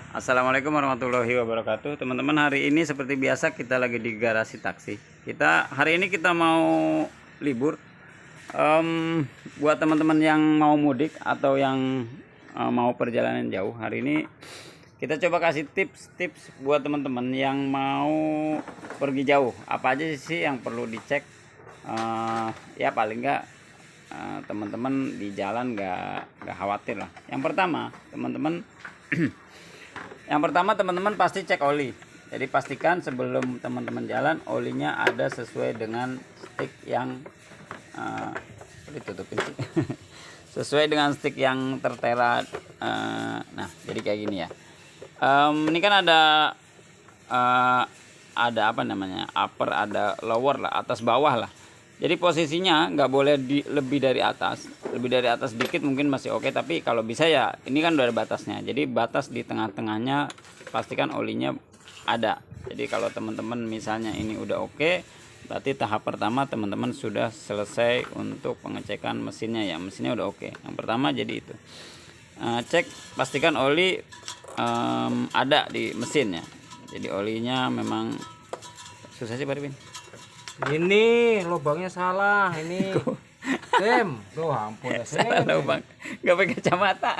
Assalamualaikum warahmatullahi wabarakatuh. Teman-teman, hari ini seperti biasa kita lagi di garasi taksi. Hari ini kita mau libur. Buat teman-teman yang mau mudik atau yang mau perjalanan jauh, hari ini kita coba kasih tips-tips buat teman-teman yang mau pergi jauh. Apa aja sih yang perlu dicek? Ya paling nggak teman-teman di jalan nggak khawatir lah. Yang pertama teman-teman pasti cek oli. Jadi pastikan sebelum teman-teman jalan olinya ada sesuai dengan stick yang ditutupin sih. Sesuai dengan stick yang tertera. Nah, jadi kayak gini ya. Ini kan ada apa namanya, upper, ada lower lah, atas bawah lah. Jadi posisinya nggak boleh lebih dari atas dikit mungkin masih oke, tapi kalau bisa ya ini kan udah ada batasnya. Jadi batas di tengah-tengahnya pastikan olinya ada. Jadi kalau teman-teman misalnya ini udah oke, berarti tahap pertama teman-teman sudah selesai untuk pengecekan mesinnya ya, mesinnya udah oke. Yang pertama jadi itu, cek pastikan oli ada di mesinnya. Jadi olinya memang susah sih Pak Ripin. Ini lubangnya salah ini. Sem, tuh ampun ya Sem. Salah lubang, nggak pakai kacamata.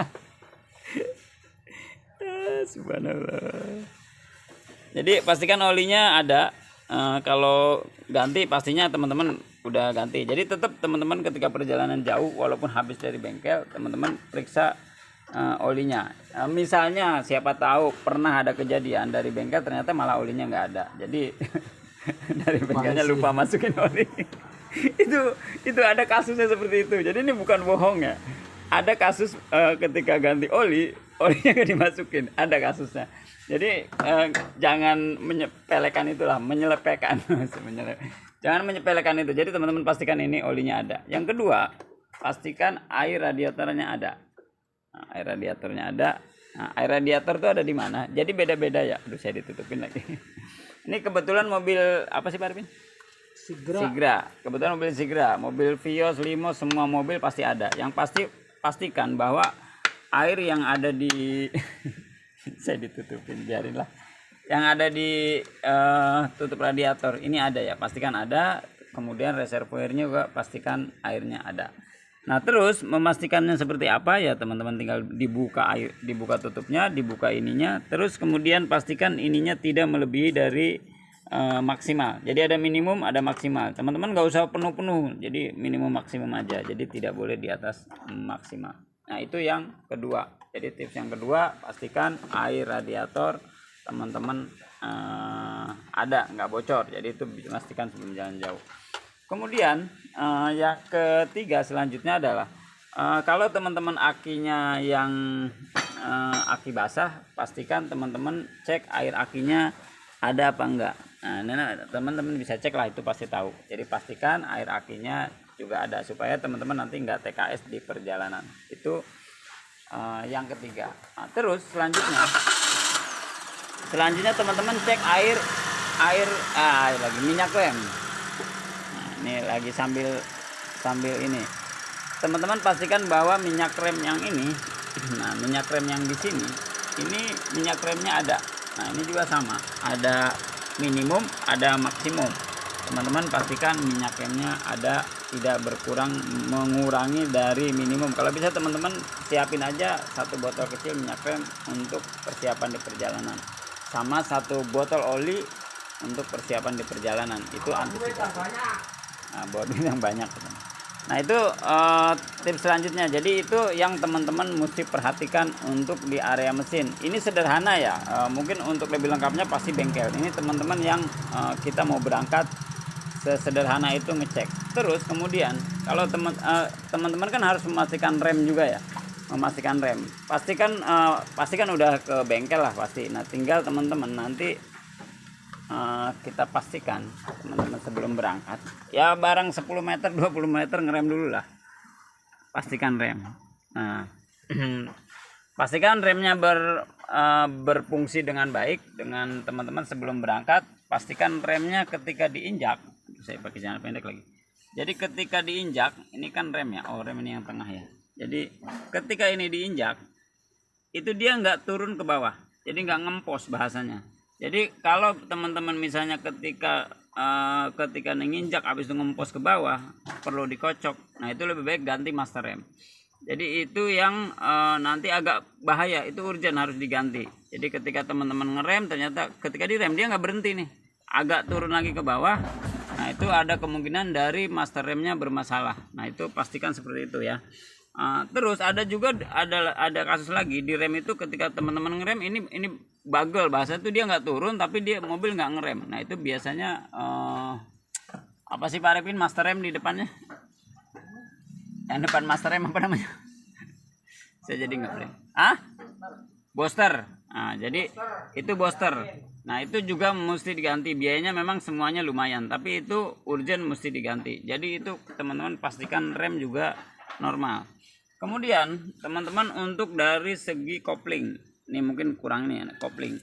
Subhanallah. Jadi pastikan olinya ada. Kalau ganti pastinya teman-teman udah ganti. Jadi tetap teman-teman ketika perjalanan jauh walaupun habis dari bengkel, teman-teman periksa olinya. Misalnya siapa tahu pernah ada kejadian dari bengkel ternyata malah olinya nggak ada. Jadi dari bengkelnya lupa masukin oli. itu ada kasusnya seperti itu. Jadi ini bukan bohong ya. Ada kasus ketika ganti olinya gak dimasukin. Ada kasusnya. Jadi jangan menyepelekan itulah, menyelepehkan. Jangan menyepelekan itu. Jadi teman-teman pastikan ini olinya ada. Yang kedua, pastikan air radiatornya ada. Nah, air radiatornya ada. Nah, air radiator itu ada di mana? Jadi beda-beda ya. Aduh, saya ditutupin lagi. Ini kebetulan mobil apa sih Pak Arvin? Sigra. Kebetulan mobil Sigra, mobil Vios, Limo, semua mobil pasti ada. Yang pastikan bahwa air yang ada di saya ditutupin, biarinlah. Yang ada di tutup radiator ini ada ya, pastikan ada. Kemudian reservoirnya juga pastikan airnya ada. Nah, terus memastikannya seperti apa ya teman-teman, tinggal dibuka tutupnya, dibuka ininya, terus kemudian pastikan ininya tidak melebihi dari maksimal. Jadi ada minimum, ada maksimal. Teman-teman nggak usah penuh-penuh, jadi minimum maksimum aja. Jadi tidak boleh di atas maksimal. Nah, itu yang kedua. Jadi tips yang kedua, pastikan air radiator teman-teman ada, nggak bocor. Jadi itu pastikan sebelum jalan jauh. Kemudian yang ketiga selanjutnya adalah kalau teman-teman akinya yang aki basah, pastikan teman-teman cek air akinya ada apa enggak. Nah, teman-teman bisa cek lah, itu pasti tahu. Jadi pastikan air akinya juga ada supaya teman-teman nanti enggak TKS di perjalanan. Itu yang ketiga. Nah, terus selanjutnya teman-teman cek air lagi minyak rem. Ini lagi sambil ini teman-teman pastikan bahwa minyak rem yang ini, nah minyak rem yang di sini ini minyak remnya ada. Nah, ini juga sama, ada minimum, ada maksimum. Teman-teman pastikan minyak remnya ada, tidak berkurang mengurangi dari minimum. Kalau bisa teman-teman siapin aja 1 botol kecil minyak rem untuk persiapan di perjalanan, sama 1 botol oli untuk persiapan di perjalanan. Itu antisipasi. Nah, bodi yang banyak. Nah, itu tips selanjutnya. Jadi itu yang teman-teman mesti perhatikan untuk di area mesin. Ini sederhana ya. Mungkin untuk lebih lengkapnya pasti bengkel. Ini teman-teman yang kita mau berangkat, sesederhana itu ngecek. Terus kemudian kalau teman-teman kan harus memastikan rem juga ya. Memastikan rem. Pastikan udah ke bengkel lah pasti. Nah, tinggal teman-teman nanti kita pastikan teman-teman sebelum berangkat ya barang 10 meter 20 meter ngerem dulu lah, pastikan rem. Nah, pastikan remnya berfungsi dengan baik dengan teman-teman sebelum berangkat. Pastikan remnya ketika diinjak, saya pakai celana pendek lagi. Jadi ketika diinjak, ini kan rem ya, rem ini yang tengah ya. Jadi ketika ini diinjak itu dia nggak turun ke bawah. jadi nggak ngempos bahasanya. Jadi kalau teman-teman misalnya ketika nginjak habis itu ngempos ke bawah perlu dikocok, nah itu lebih baik ganti master rem. Jadi itu yang nanti agak bahaya, itu urgent harus diganti. Jadi ketika teman-teman ngerem ternyata ketika direm dia nggak berhenti nih, agak turun lagi ke bawah, nah itu ada kemungkinan dari master remnya bermasalah. Nah itu pastikan seperti itu ya. Terus ada juga ada kasus lagi di rem itu ketika teman-teman ngerem ini bagel, bahasa itu dia nggak turun tapi dia mobil nggak ngerem. Nah itu biasanya apa sih Pak Repin, master rem di depannya? Yang depan master rem apa namanya? Saya jadi nggak boleh. Booster. Nah jadi itu booster. Nah itu juga mesti diganti, biayanya memang semuanya lumayan tapi itu urgent mesti diganti. Jadi itu teman-teman pastikan rem juga normal. Kemudian teman-teman untuk dari segi kopling, ini mungkin kurang nih kopling.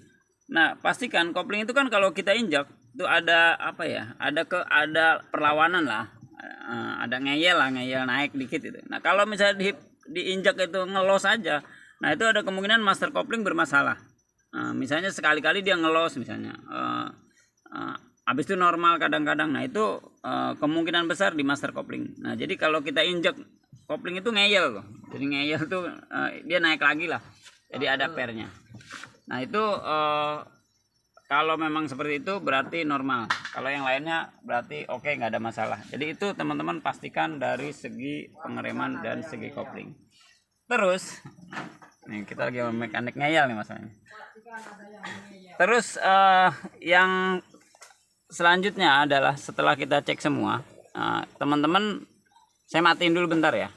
Nah pastikan kopling itu kan kalau kita injak itu ada apa ya, ada perlawanan lah, ada ngeyel naik dikit itu. Nah kalau misalnya diinjak itu ngelos aja, nah itu ada kemungkinan master kopling bermasalah. Misalnya sekali-kali dia ngelos misalnya, habis itu normal kadang-kadang, nah itu kemungkinan besar di master kopling. Nah jadi kalau kita injak kopling itu ngeyel loh, jadi ngeyel tuh dia naik lagi lah, jadi ada pernya. Nah itu kalau memang seperti itu berarti normal, kalau yang lainnya berarti oke, nggak ada masalah. Jadi itu teman-teman pastikan dari segi pengereman dan segi kopling. Terus nih kita lagi mekanik ngeyel nih masalahnya. Terus yang selanjutnya adalah setelah kita cek semua, teman-teman saya matiin dulu bentar ya.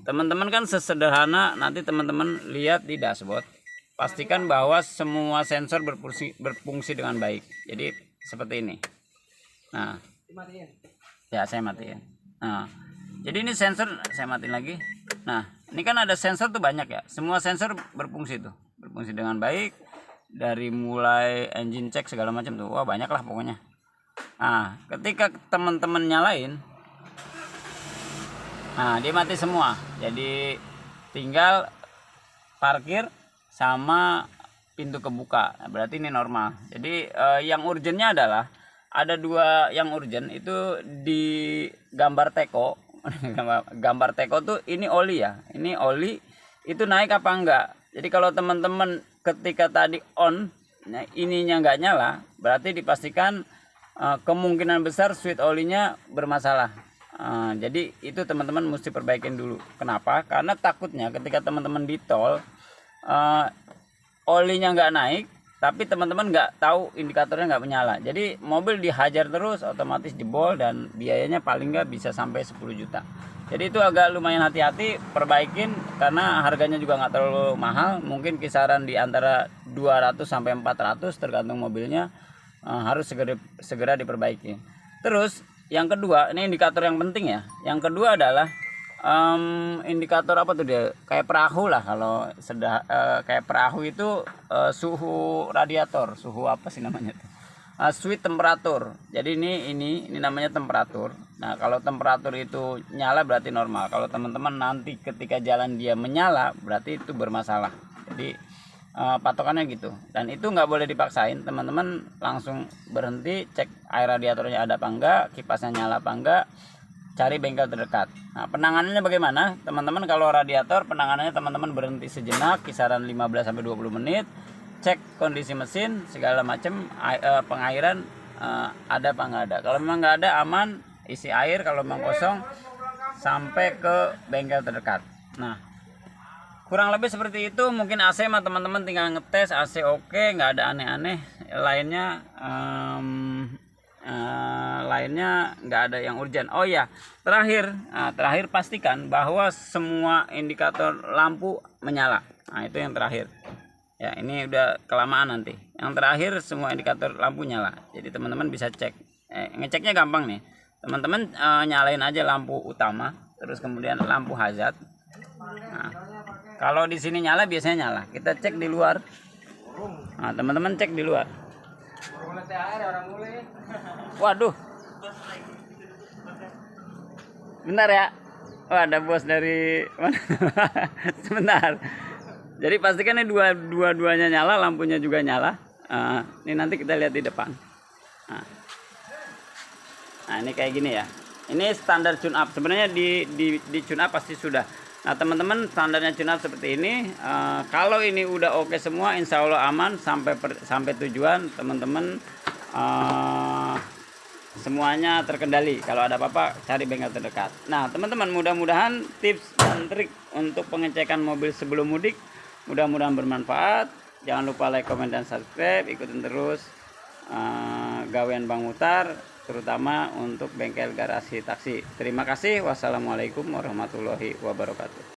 Teman-teman kan sesederhana nanti teman-teman lihat di dashboard, pastikan bahwa semua sensor berfungsi dengan baik. Jadi seperti ini. Nah, ya saya matiin. Nah, jadi ini sensor saya matiin lagi. Nah, ini kan ada sensor tuh banyak ya. Semua sensor berfungsi tuh, berfungsi dengan baik. Dari mulai engine check segala macam tuh, wah banyak lah pokoknya. Nah, ketika teman-teman nyalain, nah dia mati semua, jadi tinggal parkir sama pintu kebuka. Nah, berarti ini normal. Jadi yang urgentnya adalah ada dua yang urgent itu di gambar teko. Gambar teko tuh ini oli ya, ini oli itu naik apa enggak. Jadi kalau teman-teman ketika tadi on, nah ininya enggak nyala, berarti dipastikan kemungkinan besar switch olinya bermasalah. Jadi itu teman-teman mesti perbaikin dulu. Kenapa? Karena takutnya ketika teman-teman di tol olinya nggak naik, tapi teman-teman nggak tahu indikatornya nggak menyala. Jadi mobil dihajar terus, otomatis jebol dan biayanya paling nggak bisa sampai 10 juta. Jadi itu agak lumayan hati-hati, perbaikin karena harganya juga nggak terlalu mahal. Mungkin kisaran di antara 200 sampai 400 tergantung mobilnya, harus segera diperbaiki. Terus yang kedua, ini indikator yang penting ya. Yang kedua adalah indikator apa tuh dia? Kayak perahu lah, kalau kayak perahu itu suhu radiator, suhu apa sih namanya tuh? Switch temperatur. Jadi ini namanya temperatur. Nah, kalau temperatur itu nyala berarti normal. Kalau teman-teman nanti ketika jalan dia menyala berarti itu bermasalah. Jadi patokannya gitu, dan itu nggak boleh dipaksain. Teman-teman langsung berhenti, cek air radiatornya ada apa enggak, kipasnya nyala apa enggak, cari bengkel terdekat. Nah penanganannya bagaimana teman-teman? Kalau radiator penanganannya teman-teman berhenti sejenak, kisaran 15-20 menit, cek kondisi mesin segala macam, pengairan ada apa enggak ada. Kalau memang nggak ada, aman, isi air. Kalau memang kosong, sampai ke bengkel terdekat. Nah kurang lebih seperti itu. Mungkin AC mah teman-teman tinggal ngetes AC oke, nggak ada aneh-aneh. Lainnya nggak ada yang urgent. Oh ya, terakhir pastikan bahwa semua indikator lampu menyala. Nah itu yang terakhir. Ya ini udah kelamaan nanti. Yang terakhir semua indikator lampu nyala. Jadi teman-teman bisa cek. Ngeceknya gampang nih. Teman-teman nyalain aja lampu utama, terus kemudian lampu hazard. Nah, kalau di sini nyala biasanya nyala. Kita cek di luar. Nah, teman-teman cek di luar. Waduh. Bentar ya. Oh, ada bos dari mana? Sebentar. Jadi pastikan ini dua-duanya nyala, lampunya juga nyala. Ini nanti kita lihat di depan. Nah ini kayak gini ya. Ini standar tune up. Sebenarnya di tune up pasti sudah. Nah teman-teman, standarnya tune up seperti ini. Kalau ini udah oke semua, insya Allah aman sampai tujuan teman-teman. Semuanya terkendali. Kalau ada apa-apa cari bengkel terdekat. Nah teman-teman, mudah-mudahan tips dan trik untuk pengecekan mobil sebelum mudik mudah-mudahan bermanfaat. Jangan lupa like, comment, dan subscribe. Ikutin terus gawean Bang Mutar, terutama untuk bengkel garasi taksi. Terima kasih. Wassalamualaikum warahmatullahi wabarakatuh.